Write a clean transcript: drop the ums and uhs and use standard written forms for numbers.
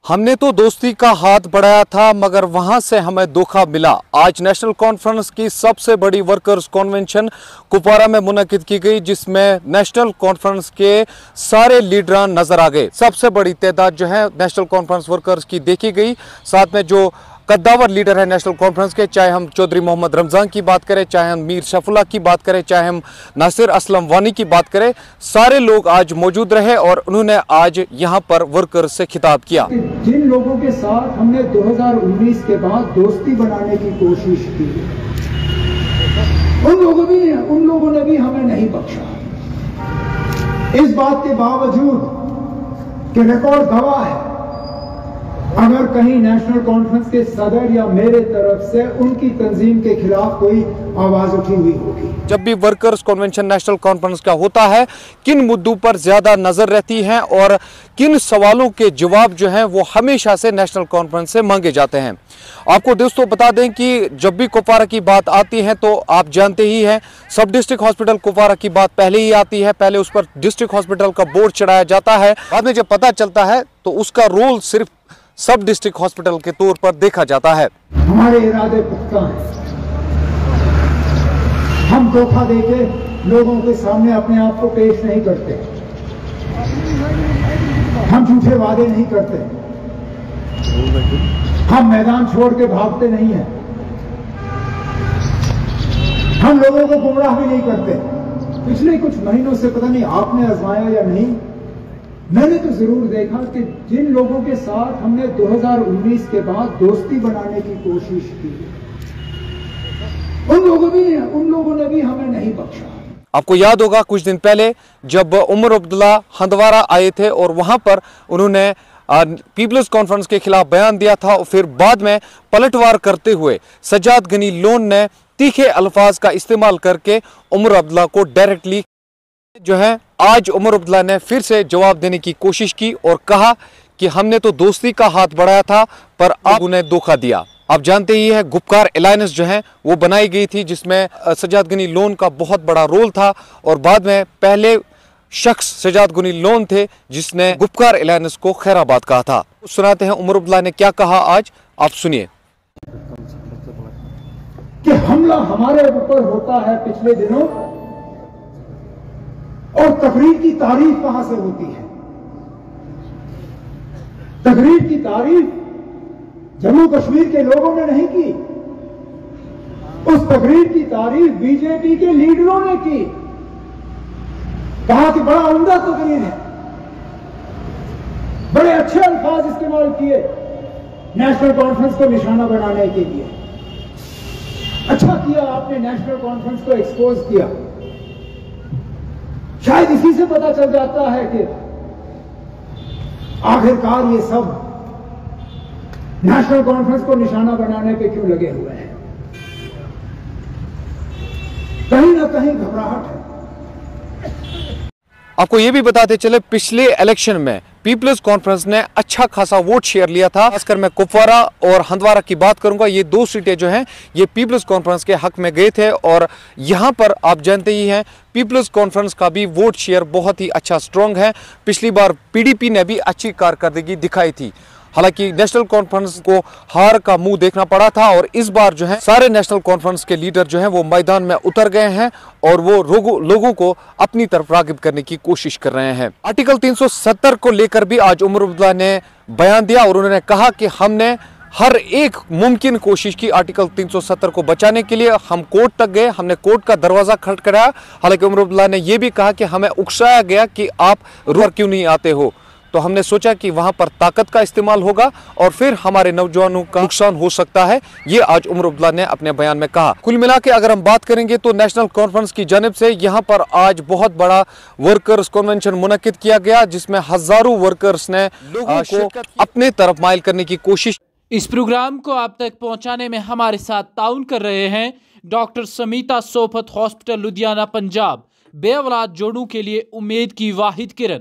हमने तो दोस्ती का हाथ बढ़ाया था मगर वहां से हमें धोखा मिला। आज नेशनल कॉन्फ्रेंस की सबसे बड़ी वर्कर्स कन्वेंशन कुपवारा में मुनक्किद की गई, जिसमें नेशनल कॉन्फ्रेंस के सारे लीडरान नजर आ गए। सबसे बड़ी तादाद जो है नेशनल कॉन्फ्रेंस वर्कर्स की देखी गई। साथ में जो कद्दावर लीडर है नेशनल कॉन्फ्रेंस के, चाहे हम चौधरी मोहम्मद रमजान की बात करें, चाहे हम मीर शफुल्लाह की बात करें, चाहे हम नासिर असलम वानी की बात करें, सारे लोग आज मौजूद रहे और उन्होंने आज यहां पर वर्कर्स से खिताब किया। जिन लोगों के साथ हमने 2019 के बाद दोस्ती बनाने की कोशिश की, उन लोगों ने भी हमें नहीं बख्शा। इस बात के बावजूद कि रिकॉर्ड गवाह है, अगर कहीं नेशनल कॉन्फ्रेंस के सदर या मेरे तरफ से उनकी तंजीम के खिलाफ कोई आवाज उठी हुई होगी। जब भी वर्कर्स कन्वेंशन नेशनल कॉन्फ्रेंस का होता है, किन मुद्दों पर ज्यादा नजर रहती है और किन सवालों के जवाब जो हैं वो हमेशा से नेशनल कॉन्फ्रेंस से मांगे जाते हैं। आपको दोस्तों बता दें कि जब भी कुपवारा की बात आती है तो आप जानते ही हैं, सब डिस्ट्रिक्ट हॉस्पिटल कुपवारा की बात पहले ही आती है। पहले उस पर डिस्ट्रिक्ट हॉस्पिटल का बोर्ड चढ़ाया जाता है, बाद में जब पता चलता है तो उसका रोल सिर्फ सब डिस्ट्रिक्ट हॉस्पिटल के तौर पर देखा जाता है। हमारे इरादे पुख्ता हैं, हम धोखा देके लोगों के सामने अपने आप को पेश नहीं करते, हम झूठे वादे नहीं करते, हम मैदान छोड़ के भागते नहीं हैं, हम लोगों को गुमराह भी नहीं करते। पिछले कुछ महीनों से पता नहीं आपने आजमाया या नहीं, मैंने तो जरूर देखा कि जिन लोगों के साथ हमने 2019 के बाद दोस्ती बनाने की कोशिश की, उन लोगों ने भी हमें नहीं बख्शा। आपको याद होगा कुछ दिन पहले जब उमर अब्दुल्ला हंदवारा आए थे और वहां पर उन्होंने पीपल्स कॉन्फ्रेंस के खिलाफ बयान दिया था और फिर बाद में पलटवार करते हुए सज्जाद गनी लोन ने तीखे अल्फाज का इस्तेमाल करके उमर अब्दुल्ला को डायरेक्टली जो है आज उमर अब्दुल्ला ने फिर से जवाब देने की कोशिश की और कहा कि हमने तो दोस्ती का हाथ बढ़ाया था पर आप उन्हें धोखा दिया। आप जानते ही है गुपकार अलायंस जो है वो बनाई गई थी, जिसमें सज्जाद गनी लोन का बहुत बड़ा रोल था और बाद में पहले शख्स सज्जाद गनी लोन थे जिसने गुपकार अलायंस को खैराबाद कहा था। सुनाते हैं उमर अब्दुल्ला ने क्या कहा, आज आप सुनिए। कि हमला हमारे ऊपर होता है पिछले दिनों, और तकरीर की तारीफ कहां से होती है? तकरीर की तारीफ जम्मू कश्मीर के लोगों ने नहीं की, उस तकरीर की तारीफ बीजेपी के लीडरों ने की। कहा कि बड़ा उम्दा तकरीर है, बड़े अच्छे अल्फाज इस्तेमाल किए नेशनल कॉन्फ्रेंस को निशाना बनाने के लिए। अच्छा किया आपने नेशनल कॉन्फ्रेंस को एक्सपोज किया। शायद इसी से पता चल जाता है कि आखिरकार ये सब नेशनल कॉन्फ्रेंस को निशाना बनाने पे क्यों लगे हुए हैं। कहीं ना कहीं घबराहट है। आपको ये भी बताते चले, पिछले इलेक्शन में पीपल्स कॉन्फ्रेंस ने अच्छा खासा वोट शेयर लिया था। खासकर मैं कुपवारा और हंदवारा की बात करूंगा, ये दो सीटें जो हैं ये पीपल्स कॉन्फ्रेंस के हक में गए थे और यहां पर आप जानते ही हैं पीपल्स कॉन्फ्रेंस का भी वोट शेयर बहुत ही अच्छा स्ट्रॉन्ग है। पिछली बार पीडीपी ने भी अच्छी कारकर्दगी दिखाई थी, हालांकि नेशनल कॉन्फ्रेंस को हार का मुंह देखना पड़ा था और इस बार जो है सारे नेशनल कॉन्फ्रेंस के लीडर जो हैं वो मैदान में उतर गए हैं और वो लोगों को अपनी तरफ रागिब करने की कोशिश कर रहे हैं। आर्टिकल 370 को लेकर भी आज उमर अब्दुल्ला ने बयान दिया और उन्होंने कहा कि हमने हर एक मुमकिन कोशिश की आर्टिकल 370 को बचाने के लिए। हम कोर्ट तक गए, हमने कोर्ट का दरवाजा खटखटाया। हालांकि उमर अब्दुल्ला ने यह भी कहा कि हमें उकसाया गया कि आप रूर क्यों नहीं आते हो, तो हमने सोचा कि वहां पर ताकत का इस्तेमाल होगा और फिर हमारे नौजवानों का नुकसान हो सकता है। ये आज उमर अब्दुल्ला ने अपने बयान में कहा। कुल मिला के अगर हम बात करेंगे तो नेशनल कॉन्फ्रेंस की जानिब से यहाँ पर आज बहुत बड़ा वर्कर्स कन्वेंशन मुनक्किद किया गया, जिसमें हजारों वर्कर्स ने लोगों को अपने तरफ माइल करने की कोशिश। इस प्रोग्राम को आप तक पहुँचाने में हमारे साथ ताउन कर रहे हैं डॉक्टर समीता सोफत हॉस्पिटल लुधियाना पंजाब, बेऔलाद जोड़ों के लिए उम्मीद की वाहिद किरण।